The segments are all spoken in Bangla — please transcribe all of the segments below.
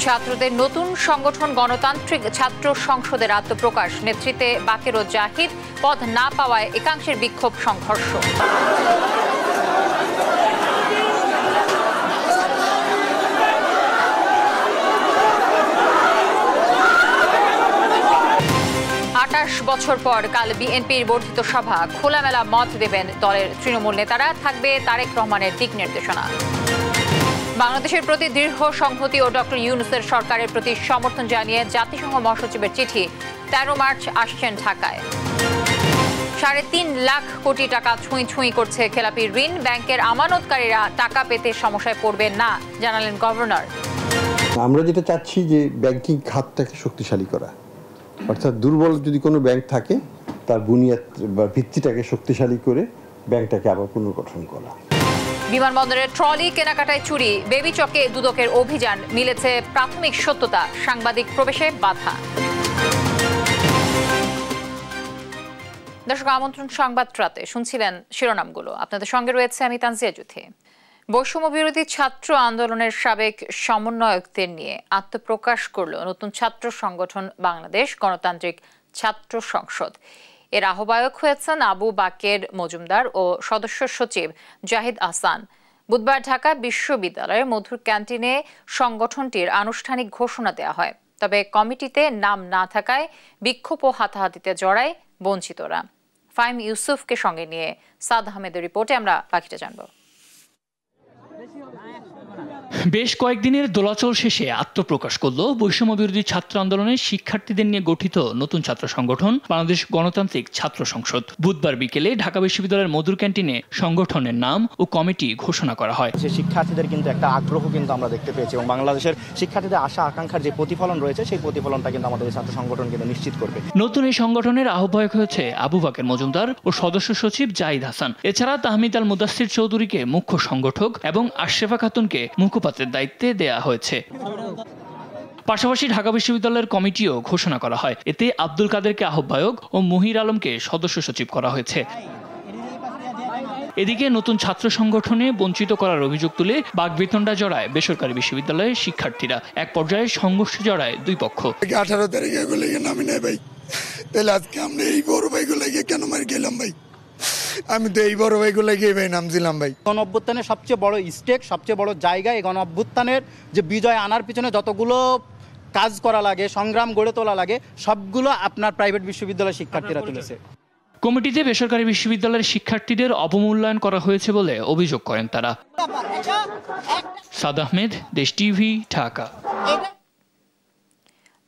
ছাত্রদের নতুন সংগঠন গণতান্ত্রিক ছাত্র সংসদের আত্মপ্রকাশ, নেতৃত্বে বাকের ও জাহিদ, পদ না পাওয়ায় একাংশের বিক্ষোভ সংঘর্ষ। বছর পর কাল বিএনপির বর্ধিত সভা, খোলামেলা মত দেবেন দলের তৃণমূল নেতারা, থাকবে তারেক রহমানের দিক নির্দেশনা। বাংলাদেশের প্রতি দৃঢ় সংহতি ও ডক্টর ইউনূসের সরকারের প্রতি সমর্থন জানিয়ে জাতিসংঘ মহাসচিবের চিঠি, 13 মার্চ আসছেন ঢাকায়। 3.5 লাখ কোটি টাকা ছুঁই ছুঁই করছে খেলাপি ঋণ, ব্যাংকের আমানতকারীরা টাকা পেতে সমস্যায় পড়বেন না, জানালেন গভর্নর। আমরা যেটা চাচ্ছি যে ব্যাংকিং খাতটাকে শক্তিশালী করা, অর্থাৎ দুর্বল যদি কোনো ব্যাংক থাকে তার বুনিয়াদ বা ভিত্তিটাকে শক্তিশালী করে ব্যাংকটাকে আবার পুনর্গঠন করা। বিমানবন্দরের ট্রলি কেনাকাটায় চুরি, বেবি চকে দুদকের অভিযান, মিলেছে প্রাথমিক সত্যতা, সাংবাদিক প্রবেশে বাধা। দর্শক, আমন্ত্রণ সংবাদ রাতে শুনছিলেন শিরোনামগুলো, আপনাদের সঙ্গে রয়েছে আমি তানজিয়া জুথি। বৈষম্য বিরোধী ছাত্র আন্দোলনের সাবেক সমন্বয়কদের নিয়ে আত্মপ্রকাশ করল নতুন ছাত্র সংগঠন বাংলাদেশ গণতান্ত্রিক ছাত্র সংসদ। এর আহ্বায়ক হয়েছেন আবু বাকের মজুমদার ও সদস্য সচিব জাহিদ আহসান। বুধবার ঢাকা বিশ্ববিদ্যালয়ের মধুর ক্যান্টিনে সংগঠনটির আনুষ্ঠানিক ঘোষণা দেওয়া হয়, তবে কমিটিতে নাম না থাকায় বিক্ষোভ ও হাতাহাতিতে জড়ায় বঞ্চিতরা। ফাহিম ইউসুফকে সঙ্গে নিয়ে সাদ আহমেদের রিপোর্টে আমরা বাকিটা জানব। বেশ কয়েকদিনের দোলাচল শেষে আত্মপ্রকাশ করল বৈষম্য বিরোধী ছাত্র আন্দোলনের শিক্ষার্থীদের নিয়ে গঠিত নতুন ছাত্র সংগঠন বাংলাদেশ গণতান্ত্রিক ছাত্র সংসদ। বুধবার বিকেলে ঢাকা বিশ্ববিদ্যালয়ের মধুর ক্যান্টিনে সংগঠনের নাম ও কমিটি ঘোষণা করা হয়। শিক্ষার্থীদের কিন্তু একটা আগ্রহ কিন্তু আমরা দেখতে পেয়েছি এবং বাংলাদেশের শিক্ষার্থীদের আশা আকাঙ্ক্ষার যে প্রতিফলন রয়েছে সেই প্রতিফলনটা কিন্তু আমাদের ছাত্র সংগঠন কিন্তু নিশ্চিত করবে। নতুন এই সংগঠনের আহ্বায়ক হয়েছে আবু বাকের মজুমদার ও সদস্য সচিব জাহিদ হাসান। এছাড়া তাহমিদ আল মুদাসসির চৌধুরীকে মুখ্য সংগঠক এবং আশরাফা খাতুনকে মুখপাত্রের দায়িত্বে দেয়া হয়েছে। পাশাপাশি ঢাকা বিশ্ববিদ্যালয়ের কমিটিও ঘোষণা করা হয়। এতে আব্দুল কাদেরকে আহ্বায়ক ও মুহির আলমকে সদস্য সচিব করা হয়েছে। এদিকে নতুন ছাত্র সংগঠনে বঞ্চিত করার অভিযোগ তুলে বাকবিতণ্ডা জড়ায় বেসরকারি বিশ্ববিদ্যালয়ের শিক্ষার্থীরা। এক পর্যায়ে সংঘর্ষে জড়ায় দুই পক্ষ। 18 তারিখে এগুলো নামি নাই ভাই, তাহলে আজকে আমরা এই বড় ভাইগুলো কেন মার গেলাম ভাই? আমি তো এই বড় ভাইগুলো গিয়ে ভাই নামছিলাম ভাই। গণ অভ্যুত্থানের সবচেয়ে বড় স্টেক, সবচেয়ে বড় জায়গা, এই গণ অভ্যুত্থানের যে বিজয় আনার পিছনে যতগুলো কাজ করা লাগে, সংগ্রাম গড়ে তোলা লাগে, সবগুলো আপনার প্রাইভেট বিশ্ববিদ্যালয়ের শিক্ষার্থীরা তুলেছে। কমিটিতে বেসরকারি বিশ্ববিদ্যালয়ের শিক্ষার্থীদের অবমূল্যায়ন করা হয়েছে বলে অভিযোগ করেন তারা। সাদ আহমেদ, দেশ টিভি, ঢাকা।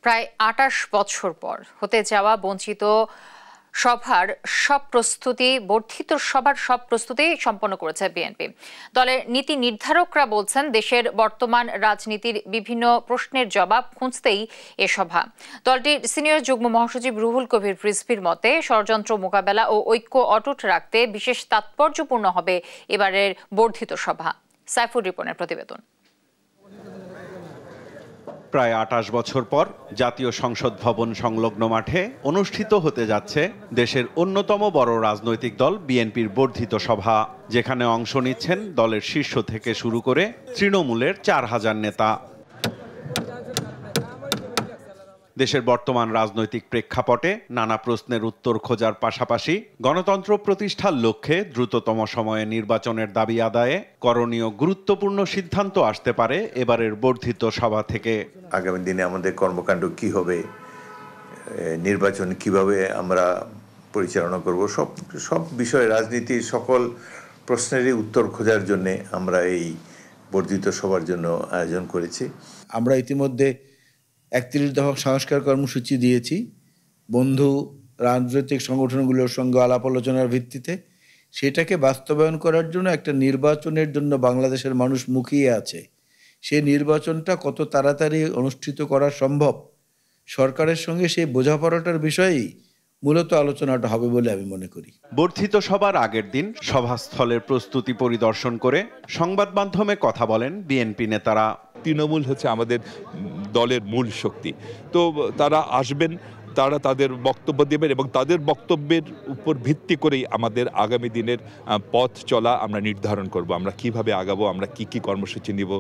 প্রায় 28 বছর পর হতে যাওয়া বর্ধিত সভার সব প্রস্তুতি সম্পন্ন করেছে বিএনপি। দলের নীতি নির্ধারকরা বলছেন, দেশের বর্তমান রাজনীতির বিভিন্ন প্রশ্নের জবাব খুঁজতেই এ সভা। দলটির সিনিয়র যুগ্ম মহাসচিব রুহুল কবির রিজভীর মতে, ষড়যন্ত্র মোকাবেলা ও ঐক্য অটুট রাখতে বিশেষ তাৎপর্যপূর্ণ হবে এবারের বর্ধিত সভা। সাইফুর রিপনের প্রতিবেদন। প্রায় 28 বছর পর জাতীয় সংসদ ভবন সংলগ্ন মাঠে অনুষ্ঠিত হতে যাচ্ছে দেশের অন্যতম বড় রাজনৈতিক দল বিএনপির বর্ধিত সভা, যেখানে অংশ নিচ্ছেন দলের শীর্ষ থেকে শুরু করে তৃণমূলের 4000 নেতা। দেশের বর্তমান রাজনৈতিক প্রেক্ষাপটে নানা প্রশ্নের উত্তর খোঁজার পাশাপাশি গণতন্ত্র প্রতিষ্ঠার লক্ষ্যে দ্রুততম সময়ে নির্বাচনের দাবি আদায়ে করণীয় গুরুত্বপূর্ণ সিদ্ধান্ত আসতে পারে এবারের বর্ধিত সভা থেকে। আগামী দিনে আমাদের কর্মকাণ্ড কি হবে, নির্বাচন কিভাবে আমরা পরিচালনা করব, সব বিষয়ে রাজনীতির সকল প্রশ্নেরই উত্তর খোঁজার জন্য আমরা এই বর্ধিত সভার জন্য আয়োজন করেছি। আমরা ইতিমধ্যে 31 দফা সংস্কার কর্মসূচি দিয়েছি বন্ধু রাজনৈতিক সংগঠনগুলোর সঙ্গে আলাপ আলোচনার ভিত্তিতে। সেটাকে বাস্তবায়ন করার জন্য একটা নির্বাচনের জন্য বাংলাদেশের মানুষ মুখিয়ে আছে। সেই নির্বাচনটা কত তাড়াতাড়ি অনুষ্ঠিত করা সম্ভব, সরকারের সঙ্গে সেই বোঝাপড়াটার বিষয়েই মূলত আলোচনাটা হবে বলে আমি মনে করি। বর্ধিত সভার আগের দিন সভাস্থলের প্রস্তুতি পরিদর্শন করে সংবাদ মাধ্যমে কথা বলেন বিএনপি নেতারা। তৃণমূল হচ্ছে আমাদের দলের মূল শক্তি, তো তারা আসবেন, তারা তাদের বক্তব্য দেবেন এবং তাদের বক্তব্যের উপর ভিত্তি করেই আমাদের আগামী দিনের পথ চলা আমরা নির্ধারণ করব। আমরা কিভাবে আগাবো, আমরা কি কর্মসূচি নিব।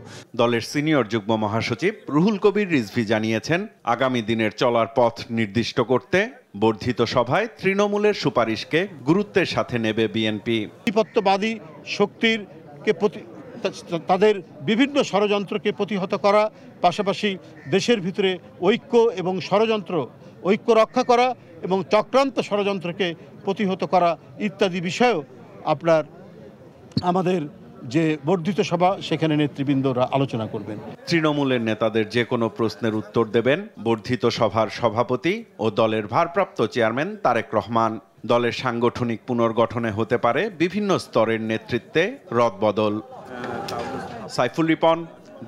দলের সিনিয়র যুগ্ম মহাসচিব রুহুল কবির রিজভী জানিয়েছেন, আগামী দিনের চলার পথ নির্দিষ্ট করতে বর্ধিত সভায় তৃণমূলের সুপারিশকে গুরুত্বের সাথে নেবে বিএনপি। আধিপত্যবাদী শক্তির তাদের বিভিন্ন ষড়যন্ত্রকে প্রতিহত করা, পাশাপাশি দেশের ভিতরে ঐক্য এবং ঐক্য রক্ষা করা এবং চক্রান্ত ষড়যন্ত্রকে প্রতিহত করা ইত্যাদি বিষয়েও আমাদের যে বর্ধিত সভা সেখানে নেতৃবৃন্দরা আলোচনা করবেন। তৃণমূলের নেতাদের যে কোনো প্রশ্নের উত্তর দেবেন বর্ধিত সভার সভাপতি ও দলের ভারপ্রাপ্ত চেয়ারম্যান তারেক রহমান। দলের সাংগঠনিক পুনর্গঠনে হতে পারে বিভিন্ন স্তরের নেতৃত্বে রদবদল। সাইফুল রিপন,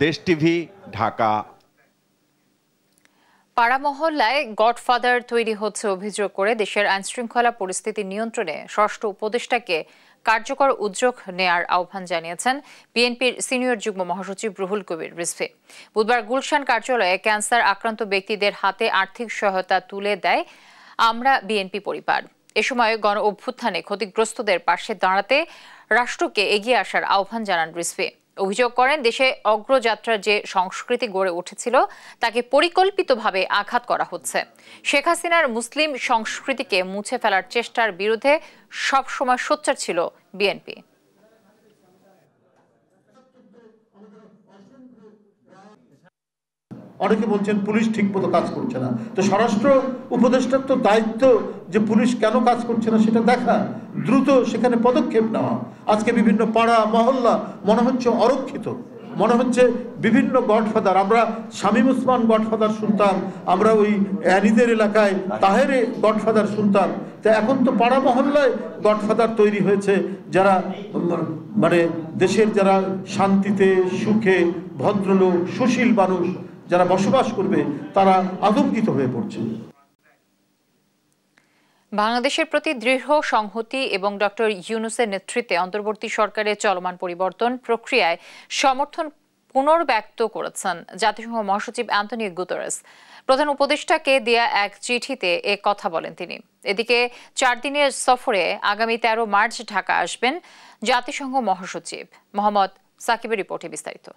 দেশ টিভি, ঢাকা। পাড়া মহল্লায় গডফাদার তৈরি হচ্ছে অভিযোগ করে দেশের আইনশৃঙ্খলা পরিস্থিতি নিয়ন্ত্রণে ষষ্ঠ উপদেষ্টাকে কার্যকর উদ্যোগ নেয়ার আহ্বান জানিয়েছেন বিএনপির সিনিয়র যুগ্ম মহাসচিব রুহুল কবির রিজভী। বুধবার গুলশান কার্যালয়ে ক্যান্সার আক্রান্ত ব্যক্তিদের হাতে আর্থিক সহায়তা তুলে দেয় আমরা বিএনপি পরিবার। এ সময় গণ অভ্যুত্থানে ক্ষতিগ্রস্তদের পাশে দাঁড়াতে রাষ্ট্রকে এগিয়ে আসার আহ্বান জানান রিজভী। অভিযোগ করেন, দেশে অগ্রযাত্রার যে সংস্কৃতি গড়ে উঠেছিল তাকে পরিকল্পিতভাবে আঘাত করা হচ্ছে। শেখ হাসিনার মুসলিম সংস্কৃতিকে মুছে ফেলার চেষ্টার বিরুদ্ধে সবসময় সোচ্চার ছিল বিএনপি। অনেকে বলছেন পুলিশ ঠিকমতো কাজ করছে না, তো স্বরাষ্ট্র উপদেষ্টার তো দায়িত্ব যে পুলিশ কেন কাজ করছে না সেটা দেখা, দ্রুত সেখানে পদক্ষেপ নেওয়া। আজকে বিভিন্ন পাড়া মহল্লা মনে হচ্ছে অরক্ষিত, মনে হচ্ছে বিভিন্ন গডফাদার, আমরা শামীম ওসমান গডফাদার শুনতাম, আমরা ওই অ্যানিদের এলাকায় তাহেরে গডফাদার শুনতাম, তো এখন তো পাড়া মহল্লায় গডফাদার তৈরি হয়েছে, যারা মানে দেশের যারা শান্তিতে সুখে ভদ্রলোক সুশীল মানুষ যারা বসবাস করবে তারা আতঙ্কিত হয়ে পড়ছে। বাংলাদেশের প্রতি দৃঢ় সংহতি এবং ডক্টর ইউনূসের নেতৃত্বে অন্তর্বর্তী সরকারের চলমান পরিবর্তন প্রক্রিয়ায় সমর্থন পুনর্ব্যক্ত করেছেন জাতিসংঘ মহাসচিব অ্যান্টনিও গুতেরেস। প্রধান উপদেষ্টাকে দেয়া এক চিঠিতে এ কথা বলেন তিনি। এদিকে 4 দিনের সফরে আগামী 13 মার্চ ঢাকা আসবেন জাতিসংঘ মহাসচিব। মোহাম্মদ সাকিবের রিপোর্টে বিস্তারিত।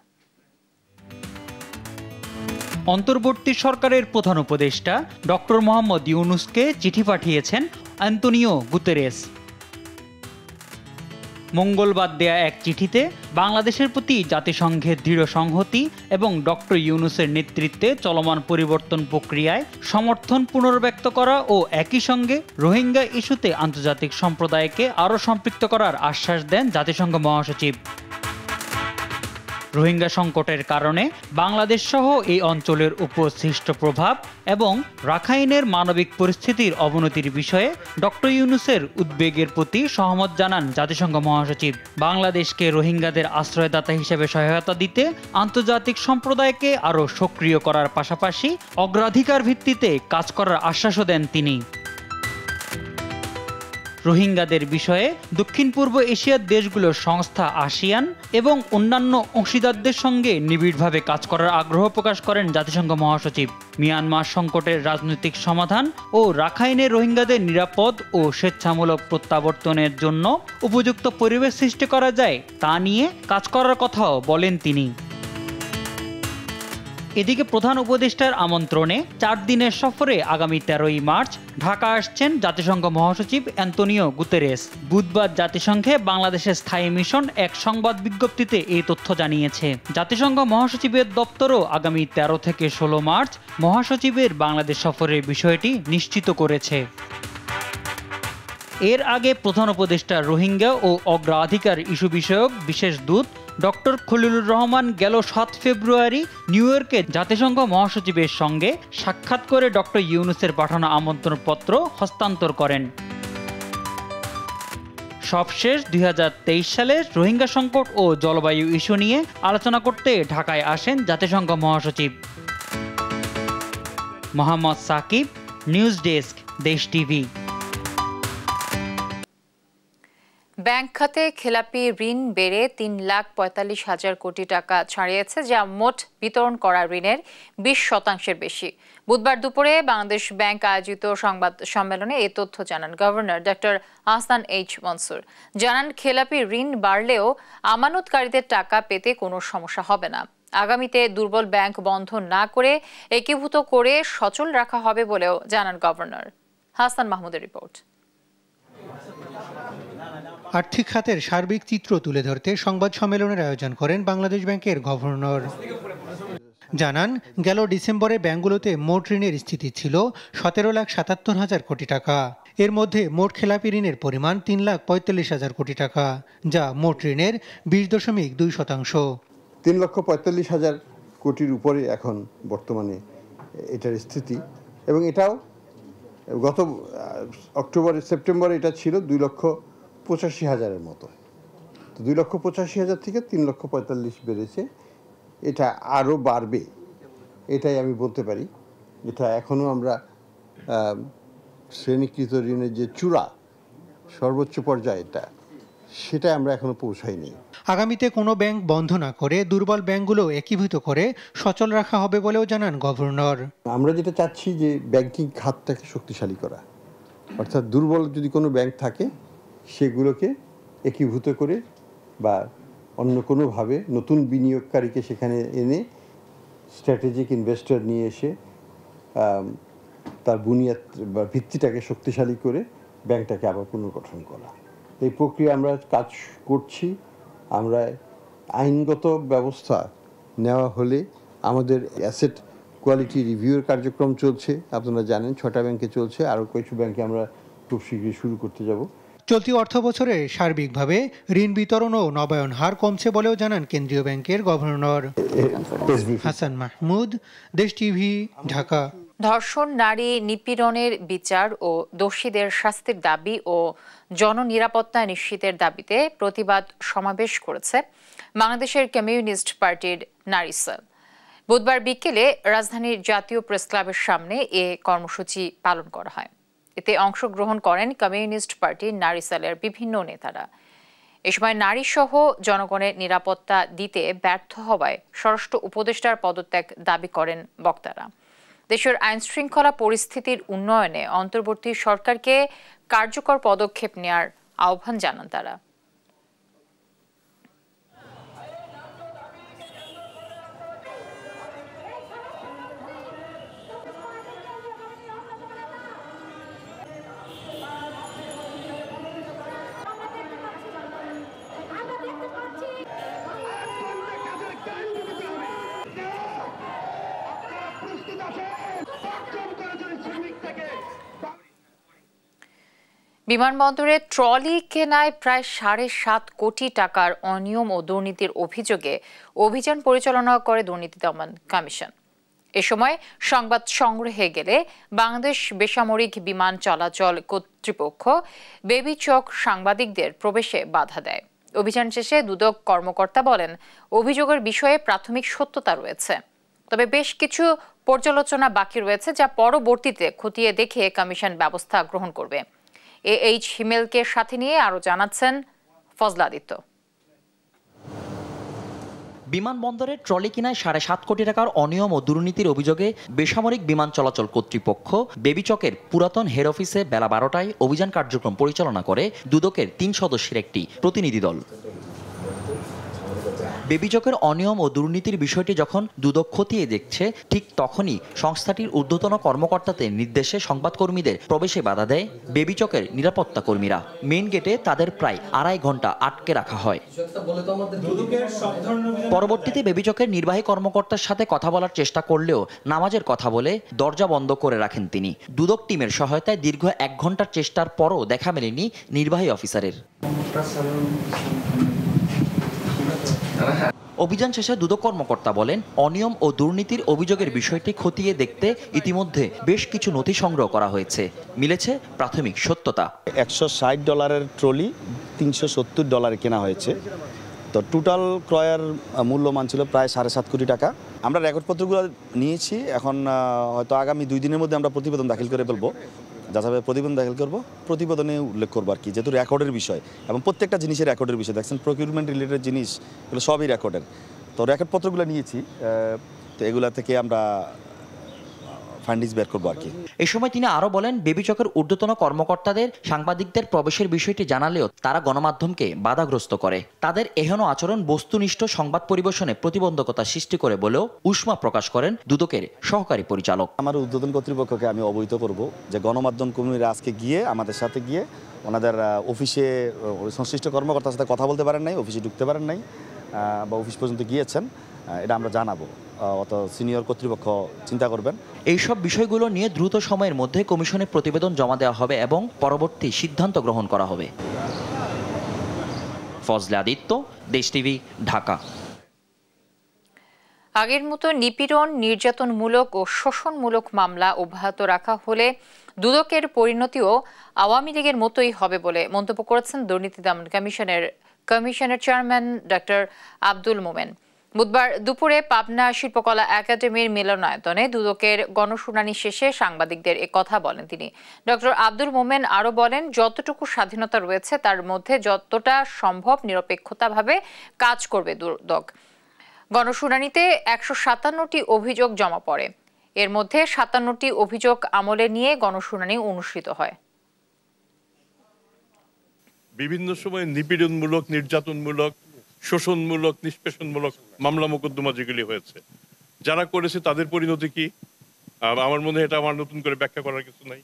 অন্তর্বর্তী সরকারের প্রধান উপদেষ্টা ডক্টর মোহাম্মদ ইউনূসকে চিঠি পাঠিয়েছেন অ্যান্টনিও গুতেরেস। মঙ্গলবার দেয়া এক চিঠিতে বাংলাদেশের প্রতি জাতিসংঘের দৃঢ় সংহতি এবং ডক্টর ইউনূসের নেতৃত্বে চলমান পরিবর্তন প্রক্রিয়ায় সমর্থন পুনর্ব্যক্ত করা ও একই সঙ্গে রোহিঙ্গা ইস্যুতে আন্তর্জাতিক সম্প্রদায়কে আরও সম্পৃক্ত করার আশ্বাস দেন জাতিসংঘ মহাসচিব। রোহিঙ্গা সংকটের কারণে বাংলাদেশ সহ এই অঞ্চলের উপর সৃষ্ট প্রভাব এবং রাখাইনের মানবিক পরিস্থিতির অবনতির বিষয়ে ডক্টর ইউনূসের উদ্বেগের প্রতি সহমত জানান জাতিসংঘ মহাসচিব। বাংলাদেশকে রোহিঙ্গাদের আশ্রয়দাতা হিসেবে সহায়তা দিতে আন্তর্জাতিক সম্প্রদায়কে আরও সক্রিয় করার পাশাপাশি অগ্রাধিকার ভিত্তিতে কাজ করার আশ্বাসও দেন তিনি। রোহিঙ্গাদের বিষয়ে দক্ষিণ পূর্ব এশিয়ার দেশগুলোর সংস্থা আসিয়ান এবং অন্যান্য অংশীদারদের সঙ্গে নিবিড়ভাবে কাজ করার আগ্রহ প্রকাশ করেন জাতিসংঘ মহাসচিব। মিয়ানমার সংকটের রাজনৈতিক সমাধান ও রাখাইনের রোহিঙ্গাদের নিরাপদ ও স্বেচ্ছামূলক প্রত্যাবর্তনের জন্য উপযুক্ত পরিবেশ সৃষ্টি করা যায় তা নিয়ে কাজ করার কথাও বলেন তিনি। এদিকে প্রধান উপদেষ্টার আমন্ত্রণে 4 দিনের সফরে আগামী 13 মার্চ ঢাকা আসছেন জাতিসংঘ মহাসচিব অ্যান্টনিও গুতেরেস। বুধবার জাতিসংঘে বাংলাদেশের স্থায়ী মিশন এক সংবাদ বিজ্ঞপ্তিতে এই তথ্য জানিয়েছে। জাতিসংঘ মহাসচিবের দপ্তরও আগামী 13 থেকে 16 মার্চ মহাসচিবের বাংলাদেশ সফরের বিষয়টি নিশ্চিত করেছে। এর আগে প্রধান উপদেষ্টা রোহিঙ্গা ও অগ্রাধিকার ইস্যু বিষয়ক বিশেষ দূত ডক্টর খলিলুর রহমান গেল 7 ফেব্রুয়ারি নিউ ইয়র্কে জাতিসংঘ মহাসচিবের সঙ্গে সাক্ষাৎ করে ডক্টর ইউনূসের পাঠানো আমন্ত্রণপত্র হস্তান্তর করেন। সবশেষ 2023 সালে রোহিঙ্গা সংকট ও জলবায়ু ইস্যু নিয়ে আলোচনা করতে ঢাকায় আসেন জাতিসংঘ মহাসচিব। মোহাম্মদ সাকিব, নিউজ ডেস্ক, দেশ টিভি। ব্যাংক খাতে খেলাপি ঋণ বেড়ে 3,45,000 কোটি টাকা ছাড়িয়েছে, যা মোট বিতরণ করা ঋণের 20% বেশি। বুধবার দুপুরে বাংলাদেশ ব্যাংক আয়োজিত সংবাদ সম্মেলনে এই তথ্য জানান governor doctor Ahsan H Mansur. জানান, খেলাপি ঋণ বাড়লেও আমানতকারীদের টাকা পেতে কোনো সমস্যা হবে না। আগামীতে দুর্বল ব্যাংক বন্ধ না করে একীভূত করে সচল রাখা হবে বলেও জানান গভর্নর। হাসান মাহমুদের রিপোর্ট। আর্থিক খাতের সার্বিক চিত্র তুলে ধরতে সংবাদ সম্মেলনের আয়োজন করেন বাংলাদেশ ব্যাংকের গভর্নর। জানান, গেল ডিসেম্বরে ব্যাংকগুলোতে মোট ঋণের স্থিতি ছিল 17,77,000 কোটি টাকা। এর মধ্যে মোট খেলাপি ঋণের পরিমাণ 3,45,000 কোটি টাকা, যা মোট ঋণের 20.2%। 3,45,000 কোটির উপরে এখন বর্তমানে এটার স্থিতি, এবং এটাও গত সেপ্টেম্বরে এটা ছিল 2,85,000-এর মতো। তো 2,85,000 থেকে 3,45,000 বেড়েছে। এটা আরও বাড়বে, এটাই আমি বলতে পারি। এটা এখনও আমরা শ্রেণীকৃত ঋণের যে চূড়া সর্বোচ্চ পর্যায়ে সেটা আমরা এখনো পৌঁছাইনি। আগামীতে কোনো ব্যাংক বন্ধ না করে দুর্বল ব্যাংকগুলো একীভূত করে সচল রাখা হবে বলেও জানান গভর্নর। আমরা যেটা চাচ্ছি যে ব্যাংকিং খাতটাকে শক্তিশালী করা, অর্থাৎ দুর্বল যদি কোনো ব্যাংক থাকে সেগুলোকে একীভূত করে বা অন্য কোনোভাবে নতুন বিনিয়োগকারীকে সেখানে এনে স্ট্র্যাটেজিক ইনভেস্টর নিয়ে এসে তার বুনিয়াদ বা ভিত্তিটাকে শক্তিশালী করে ব্যাংকটাকে আবার পুনর্গঠন করা। এই প্রক্রিয়া আমরা কাজ করছি। আমরা আইনগত ব্যবস্থা নেওয়া হলে আমাদের অ্যাসেট কোয়ালিটি রিভিউর কার্যক্রম চলছে, আপনারা জানেন 6টা ব্যাংকে চলছে, আরও কিছু ব্যাংকে আমরা খুব শীঘ্রই শুরু করতে যাব। চলতি অর্থ বছরে সার্বিকভাবে ঋণ বিতরণ ও নবায়ন হার কমছে বলেও জানান কেন্দ্রীয় ব্যাংকের গভর্নর। হাসান মাহমুদ, দেশ টিভি, ঢাকা। ধর্ষণ, নারী নিপীড়নের বিচার ও দোষীদের শাস্তির দাবি ও জননিরাপত্তা নিশ্চিতের দাবিতে প্রতিবাদ সমাবেশ করেছে বাংলাদেশের কমিউনিস্ট পার্টির নারী সেল। বুধবার বিকেলে রাজধানীর জাতীয় প্রেস ক্লাবের সামনে এ কর্মসূচি পালন করা হয়। এতে অংশগ্রহণ করেন কমিউনিস্ট পার্টির নারী সেলের বিভিন্ন নেতারা। এ সময় নারী সহ জনগণের নিরাপত্তা দিতে ব্যর্থ হওয়ায় স্বরাষ্ট্র উপদেষ্টার পদত্যাগ দাবি করেন বক্তারা। দেশের আইন শৃঙ্খলা পরিস্থিতির উন্নয়নে অন্তর্বর্তী সরকারকে কার্যকর পদক্ষেপ নেওয়ার আহ্বান জানান তারা। বিমানবন্দরে ট্রলি কেনায় প্রায় 7.5 কোটি টাকার অনিয়ম ও দুর্নীতির অভিযোগে অভিযান পরিচালনা করে দুর্নীতি দমন কমিশন। এ সময় সংবাদ সংগ্রহে গেলে বাংলাদেশ বেসামরিক বিমান চলাচল কর্তৃপক্ষ বেবি চক সাংবাদিকদের প্রবেশে বাধা দেয়। অভিযান শেষে দুদক কর্মকর্তা বলেন, অভিযোগের বিষয়ে প্রাথমিক সত্যতা রয়েছে, তবে বেশ কিছু পর্যালোচনা বাকি রয়েছে, যা পরবর্তীতে খতিয়ে দেখে কমিশন ব্যবস্থা গ্রহণ করবে। এইচ হিমেলকে সাথে নিয়ে আরো জানাচ্ছেন ফজলাদিত্য। বিমানবন্দরে ট্রলি কিনায় 7.5 কোটি টাকার অনিয়ম ও দুর্নীতির অভিযোগে বেসামরিক বিমান চলাচল কর্তৃপক্ষ বেবিচকের পুরাতন হেড অফিসে বেলা 12টায় অভিযান কার্যক্রম পরিচালনা করে দুদকের 3 সদস্যের একটি প্রতিনিধি দল। বেবিচকের অনিয়ম ও দুর্নীতির বিষয়টি যখন দুদক খতিয়ে দেখছে, ঠিক তখনই সংস্থাটির ঊর্ধ্বতন কর্মকর্তাদের নির্দেশে সংবাদকর্মীদের প্রবেশে বাধা দেয় বেবিচকের নিরাপত্তা কর্মীরা। মেইন গেটে তাদের প্রায় 2.5 ঘন্টা আটকে রাখা হয়। পরবর্তীতে বেবিচকের নির্বাহী কর্মকর্তার সাথে কথা বলার চেষ্টা করলেও নামাজের কথা বলে দরজা বন্ধ করে রাখেন তিনি। দুদক টিমের সহায়তায় দীর্ঘ 1 ঘন্টার চেষ্টার পরও দেখা মেলেনি নির্বাহী অফিসারের। অভিযান শেষে দুদক কর্মকর্তা বলেন, অনিয়ম ও দুর্নীতির অভিযোগের বিষয়টি খতিয়ে দেখতে ইতিমধ্যে বেশ কিছু নথি সংগ্রহ করা হয়েছে। মিলেছে প্রাথমিক সত্যতা। $160 ট্রলি $370 কেনা হয়েছে। তো টোটাল ক্রয়ের মূল্যমান ছিল প্রায় 7.5 কোটি টাকা। আমরা রেকর্ডপত্রগুলো নিয়েছি, এখন হয়তো আগামী 2 দিনের মধ্যে আমরা প্রতিবেদন দাখিল করে ফেলবো। যাচাই প্রতিবেদন দাখিল করব, প্রতিবেদনে উল্লেখ করবো আর কি, যেহেতু রেকর্ডের বিষয় এবং প্রত্যেকটা জিনিসের রেকর্ডের বিষয়। দেখছেন প্রকিউরমেন্ট রিলেটেড জিনিস এগুলো সবই রেকর্ডের। তো রেকর্ডপত্রগুলো নিয়েছি, তো এগুলা থেকে আমরা ফান্ডিংস বের করবো আর কি। এই সময় তিনি আরো বলেন, বেবিচকের ঊর্ধ্বতন কর্মকর্তাদের সাংবাদিকদের প্রবেশের বিষয়টি জানালেও তারা গণমাধ্যমকে বাধাগ্রস্ত করে। তাদের এহেন আচরণ বস্তুনিষ্ঠ সংবাদ পরিবেশনে প্রতিবন্ধকতা সৃষ্টি করে বলেও উষ্মা প্রকাশ করেন দুদকের সহকারী পরিচালক। আমার ঊর্ধ্বতন কর্তৃপক্ষকে আমি অবহিত করব যে গণমাধ্যম কর্মীরা আজকে গিয়ে আমাদের সাথে গিয়ে ওনাদের অফিসে সংশ্লিষ্ট কর্মকর্তার সাথে কথা বলতে পারেন নাই, অফিসে ঢুকতে পারেন নাই বা অফিস পর্যন্ত গিয়েছেন, এটা আমরা জানাবো। অত সিনিয়র কর্তৃপক্ষ চিন্তা করবেন। এইসব বিষয়গুলো নিয়ে দ্রুত সময়ের মধ্যে কমিশনে প্রতিবেদন জমা দেওয়া হবে এবং পরবর্তী সিদ্ধান্ত গ্রহণ করা হবে। ফজলে আদিত্য, দেশ টিভি, ঢাকা। আগের মতো নিপীড়ন, নির্যাতনমূলক ও শোষণমূলক মামলা অব্যাহত রাখা হলে দুদকের পরিণতিও আওয়ামী লীগের মতোই হবে বলে মন্তব্য করেছেন দুর্নীতি দমন কমিশনের চেয়ারম্যান ডক্টর আব্দুল মোমেন। বুধবার দুপুরে পাবনা শিল্পকলা একাডেমির মিলনায়তনে দুদকের গণশুনানি শেষে সাংবাদিকদের কথা বলেন তিনি। ডক্টর আব্দুল মোমেন আরও বলেন, যতটুকু স্বাধীনতা রয়েছে তার মধ্যে যতটা সম্ভব নিরপেক্ষতাভাবে কাজ করবে দুদক। গণশুনানিতে 157টি অভিযোগ জমা পড়ে। এর মধ্যে 57টি অভিযোগ আমলে নিয়ে গণশুনানি অনুষ্ঠিত হয়। বিভিন্ন সময় নিপীড়নমূলক, নির্যাতনমূলক, শোষণমূলক, নিষ্পেষণমূলক মামলা মোকদ্দমা যেগুলি হয়েছে, যারা করেছে তাদের পরিণতি কি, আমার মনে হয় এটা আমার নতুন করে ব্যাখ্যা করার কিছু নাই।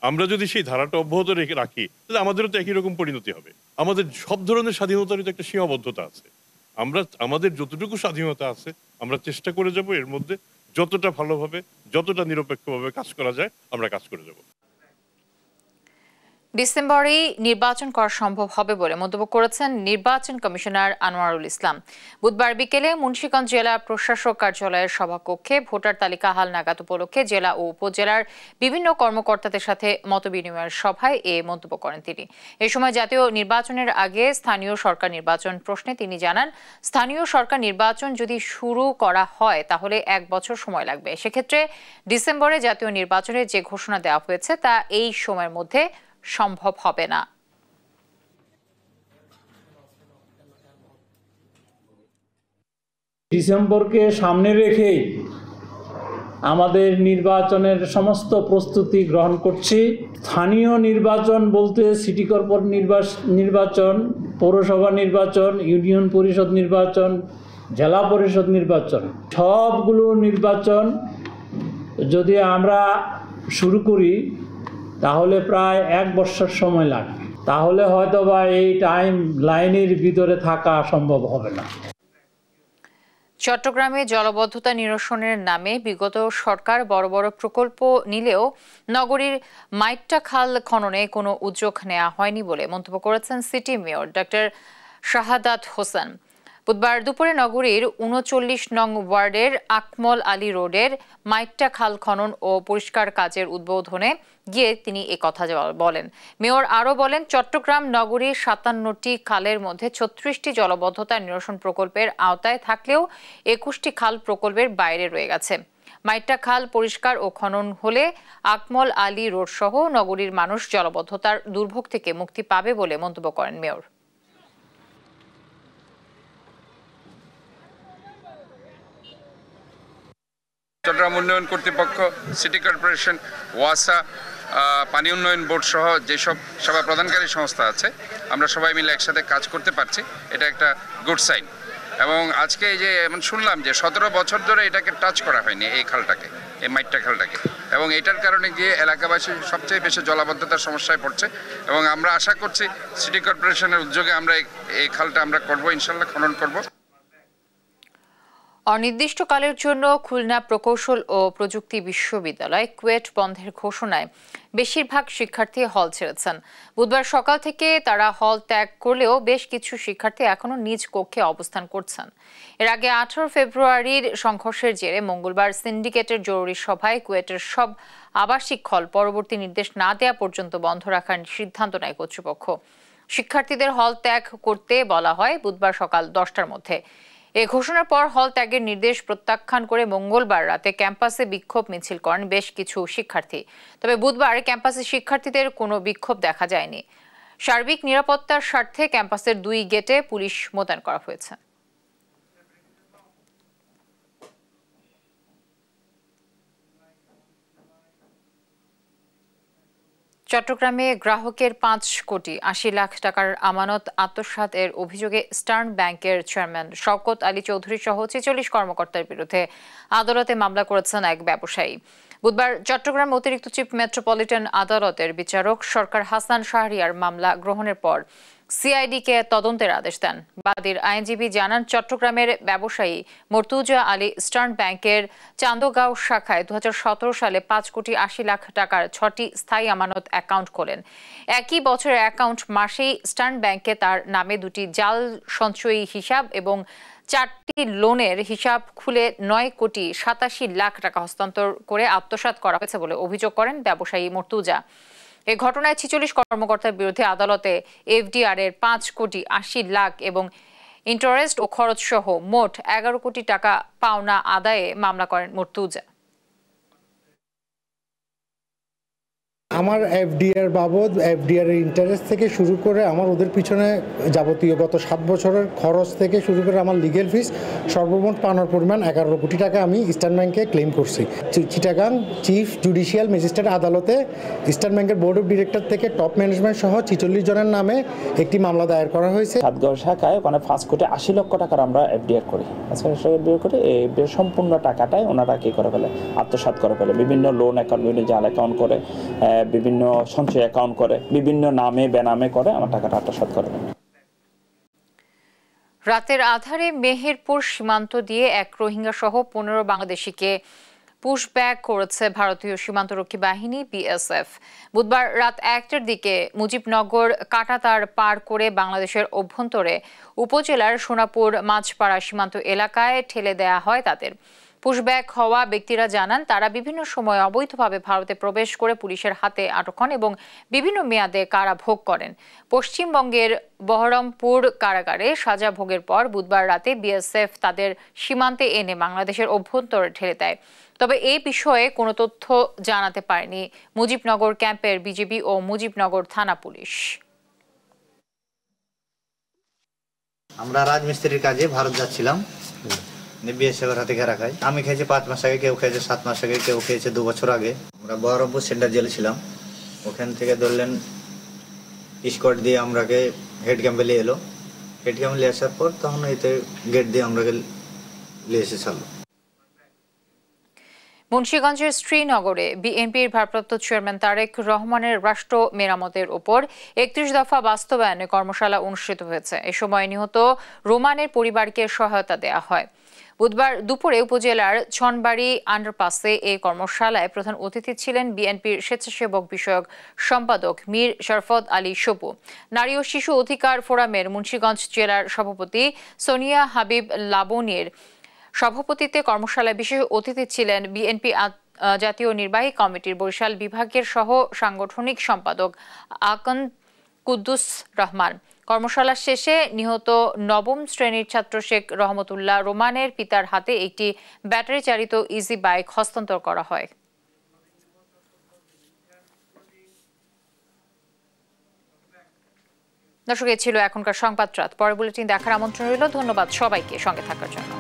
আমরা যদি সেই ধারাটা অব্যাহত রাখি তাহলে আমাদেরও তো একই রকম পরিণতি হবে। আমাদের সব ধরনের স্বাধীনতারই তো একটা সীমাবদ্ধতা আছে। আমাদের যতটুকু স্বাধীনতা আছে আমরা চেষ্টা করে যাব এর মধ্যে যতটা ভালোভাবে, যতটা নিরপেক্ষভাবে কাজ করা যায় আমরা কাজ করে যাব। ডিসেম্বরেই নির্বাচন করা সম্ভব হবে বলে মন্তব্য করেছেন নির্বাচন কমিশনার আনোয়ারুল ইসলাম। বুধবার বিকেলে মুন্সিগঞ্জ জেলা প্রশাসক কার্যালয়ের সভাকক্ষে ভোটার তালিকা হালনাগাদ উপলক্ষে জেলা ও উপজেলার বিভিন্ন কর্মকর্তাদের সাথে মতবিনিময়ের সভায় এ মন্তব্য করেন তিনি। এ সময় জাতীয় নির্বাচনের আগে স্থানীয় সরকার নির্বাচন প্রশ্নে তিনি জানান, স্থানীয় সরকার নির্বাচন যদি শুরু করা হয় তাহলে 1 বছর সময় লাগবে। সেক্ষেত্রে ডিসেম্বরে জাতীয় নির্বাচনের যে ঘোষণা দেওয়া হয়েছে তা এই সময়ের মধ্যে সম্ভব হবে না। ডিসেম্বরকে সামনে রেখে আমাদের নির্বাচনের সমস্ত প্রস্তুতি গ্রহণ করছি। স্থানীয় নির্বাচন বলতে সিটি কর্পোরেশন নির্বাচন, পৌরসভা নির্বাচন, ইউনিয়ন পরিষদ নির্বাচন, জেলা পরিষদ নির্বাচন, সবগুলো নির্বাচন যদি আমরা শুরু করি তাহলে প্রায় 1 বছর সময় লাগবে। তাহলে হয়তো বা এই টাইম লাইনের ভিতরে থাকা সম্ভব হবে না। চট্টগ্রামে জলাবদ্ধতা নিরসনের নামে বিগত সরকার বড় বড় প্রকল্প নিলেও নগরীর মাইট্টা খাল খননে কোনো উদ্যোগ নেওয়া হয়নি বলে মন্তব্য করেছেন city mayor doctor Shahadat Hossain. বুধবার দুপুরে নগরীর 39 নং ওয়ার্ডের আকমল আলী রোডের মাইট্টা খাল খনন ও পরিষ্কার কাজের উদ্বোধনে গিয়ে তিনি কথা বলেন। মেয়র আরও বলেন, চট্টগ্রাম নগরীর 57টি খালের মধ্যে 36টি জলাবদ্ধতা নিরসন প্রকল্পের আওতায় থাকলেও 21টি খাল প্রকল্পের বাইরে রয়ে গেছে। মাইট্টা খাল পরিষ্কার ও খনন হলে আকমল আলী রোড সহ নগরীর মানুষ জলাবদ্ধতার দুর্ভোগ থেকে মুক্তি পাবে বলে মন্তব্য করেন মেয়র। চট্টগ্রাম উন্নয়ন কর্তৃপক্ষ, সিটি কর্পোরেশন, ওয়াসা, পানি উন্নয়ন বোর্ড সহ যেসব সেবা প্রদানকারী সংস্থা আছে আমরা সবাই মিলে একসাথে কাজ করতে পারছি, এটা একটা গুড সাইন। এবং আজকে এই যে এমন শুনলাম যে 17 বছর ধরে এটাকে টাচ করা হয়নি, এই খালটাকে, এই মাইট্টা খালটাকে, এবং এটার কারণে গিয়ে এলাকাবাসী সবচেয়ে বেশি জলাবদ্ধতার সমস্যায় পড়ছে। এবং আমরা আশা করছি সিটি কর্পোরেশনের উদ্যোগে আমরা এই খালটা আমরা করবো, ইনশাল্লাহ খনন করব। অনির্দিষ্টকালের জন্য খুলনা প্রকৌশল ও প্রযুক্তি বিশ্ববিদ্যালয় কুয়েট বন্ধের ঘোষণায় বেশিরভাগ শিক্ষার্থী হল ছেড়েছেন। বুধবার সকাল থেকে তারা হল ত্যাগ করলেও বেশ কিছু শিক্ষার্থী এখনও নিজ কক্ষে অবস্থান করছেন। এর আগে 18 ফেব্রুয়ারির সংঘর্ষের জেরে মঙ্গলবার সিন্ডিকেটের জরুরি সভায় কুয়েটের সব আবাসিক হল পরবর্তী নির্দেশ না দেওয়া পর্যন্ত বন্ধ রাখার সিদ্ধান্ত নেয় কর্তৃপক্ষ। শিক্ষার্থীদের হল ত্যাগ করতে বলা হয় বুধবার সকাল 10টার মধ্যে। এ ঘোষণার পর হল ত্যাগের নির্দেশ প্রত্যাখ্যান করে মঙ্গলবার রাতে ক্যাম্পাসে বিক্ষোভ মিছিল করেন বেশ কিছু শিক্ষার্থী। তবে বুধবার ক্যাম্পাসে শিক্ষার্থীদের কোনো বিক্ষোভ দেখা যায়নি। সার্বিক নিরাপত্তার স্বার্থে ক্যাম্পাসের 2 গেটে পুলিশ মোতায়েন করা হয়েছে। চট্টগ্রামে গ্রাহকের 5 কোটি 80 লাখ টাকার আমানত আত্মসাৎ এর অভিযোগে ইস্টার্ন ব্যাংকের চেয়ারম্যান শওকত আলী চৌধুরী সহ 46 কর্মকর্তার বিরুদ্ধে আদালতে মামলা করেছেন এক ব্যবসায়ী। বুধবার চট্টগ্রাম অতিরিক্ত চিফ মেট্রোপলিটন আদালতের বিচারক সরকার হাসান শাহরিয়ার মামলা গ্রহণের পর সিআইডিকে তদন্তের আদেশ দেন। বাদীর আইনজীবী জানান, চট্টগ্রামের ব্যবসায়ী মর্তুজা আলী ইস্টার্ন ব্যাংকের চান্দগাঁও শাখায় 2017 সালে 5 কোটি 80 লাখ টাকার 6টি স্থায়ী আমানত অ্যাকাউন্ট খোলেন। একই বছরের অ্যাকাউন্ট মাসেই ইস্টার্ন ব্যাংকে তার নামে 2টি জাল সঞ্চয়ী হিসাব এবং 4টি লোনের হিসাব খুলে 9 কোটি 87 লাখ টাকা হস্তান্তর করে আত্মসাৎ করা হয়েছে বলে অভিযোগ করেন ব্যবসায়ী মর্তুজা। এই ঘটনায় 46 কর্মকর্তার বিরুদ্ধে আদালতে এফডিআর এর 5 কোটি 80 লাখ এবং ইন্টারেস্ট ও খরচ সহ মোট 11 কোটি টাকা পাওনা আদায়ে মামলা করেন মর্তুজা। আমার এফডিআর বাবদ এফডিআর এর ইন্টারেস্ট থেকে শুরু করে আমার ওদের পিছনে যাবতীয় গত 7 বছরের খরচ থেকে শুরু করে আমার লিগেল ফিস সর্বমোট পাওনার পরিমাণ 11 কোটি টাকা আমি ইস্টার্ন ব্যাংকে ক্লেম করছি। চিটাগাং চিফ জুডিশিয়াল ম্যাজিস্ট্রেট আদালতে ইস্টার্ন ব্যাংকের বোর্ড অফ ডিরেক্টর থেকে টপ ম্যানেজমেন্ট সহ 46 জনের নামে একটি মামলা দায়ের করা হয়েছে। সাতগাঁও শাখায় ওখানে 5 কোটি 80 লক্ষ টাকার আমরা এফডিআর করি। এই সম্পূর্ণ টাকাটাই ওনারা কি করে ফেলে, আত্মসাৎ করে ফেলে। বিভিন্ন লোন অ্যাকাউন্ট, বিভিন্ন জাল অ্যাকাউন্ট করে, বিভিন্ন সঞ্চয় অ্যাকাউন্ট করে, বিভিন্ন নামে বেনামে করে আমার টাকাটা আত্মসাৎ করে। রাতের আধারে মেহেরপুর সীমান্ত দিয়ে এক রোহিঙ্গা সহ 15 বাংলাদেশিকে পুশব্যাক করেছে ভারতীয় সীমান্তরক্ষী বাহিনী বিএসএফ। বুধবার রাত 1টার দিকে মুজিবনগর কাঁটাতার পার করে বাংলাদেশের অভ্যন্তরে উপজেলার সোনাপুর মাঝপাড়া সীমান্ত এলাকায় ঠেলে দেয়া হয় তাদের। পুশব্যাক হওয়া ব্যক্তিরা জানান, তারা বিভিন্ন সময় অবৈধভাবে ভারতে প্রবেশ করে পুলিশের হাতে আটক হন এবং বিভিন্ন মেয়াদে কারা ভোগ করেন। পশ্চিমবঙ্গের বহরমপুর কারাগারে সাজা ভোগের পর বুধবার রাতে বিএসএফ তাদের সীমান্তে এনে বাংলাদেশের অভ্যন্তরে ঠেলে দেয়। তবে এই বিষয়ে কোনো তথ্য জানাতে পারেনি মুজিবনগর ক্যাম্পের বিজিবি ও মুজিবনগর থানা পুলিশ। আমরা রাজমিস্ত্রির কাজে ভারত যাচ্ছিলাম, বিএসএফের হাতে ঘেরা খাই। আমি খেয়েছি 5 মাস আগে, কেউ খেয়েছে 7 মাস আগে, কেউ খেয়েছে 2 বছর আগে। আমরা বহরমপুর সেন্টার জেলে ছিলাম, ওখান থেকে ধরলেন স্কোয়াড দিয়ে আমরাকে হেড ক্যাম্পে নিয়ে এলো। হেড ক্যাম্পে নিয়ে আসার পর তখন এতে গেট দিয়ে আমরাকে নিয়ে এসে ছাড়লো। মুন্সিগঞ্জের শ্রীনগরে বিএনপির ভারপ্রাপ্ত চেয়ারম্যান তারেক রহমানের রাষ্ট্র মেরামতের উপর 31 দফা বাস্তবায়নে কর্মশালা অনুষ্ঠিত হয়েছে। এ সময় নিহত রোমানের পরিবারকে সহায়তা দেয়া হয়। বুধবার দুপুরে উপজেলার ছনবাড়ি আন্ডারপাসে এই কর্মশালায় প্রধান অতিথি ছিলেন বিএনপির স্বেচ্ছাসেবক বিষয়ক সম্পাদক মীর শরফত আলী সপু। নারী ও শিশু অধিকার ফোরামের মুন্সিগঞ্জ জেলার সভাপতি সোনিয়া হাবিব লাবনীর সভাপতিত্বে কর্মশালায় বিশেষ অতিথি ছিলেন বিএনপি জাতীয় নির্বাহী কমিটির বরিশাল বিভাগের সহ সাংগঠনিক সম্পাদক আকন্দ কুদ্দুস রহমান। কর্মশালা শেষে নিহত 9ম শ্রেণীর ছাত্র শেখ রহমতুল্লাহ রোমানের পিতার হাতে একটি ব্যাটারি চালিত ইজি বাইক হস্তান্তর করা হয়। দর্শক, এই ছিল এখনকার সংবাদ রাত। পরের বুলেটিন দেখার আমন্ত্রণ রইল। ধন্যবাদ সবাইকে সঙ্গে থাকার জন্য।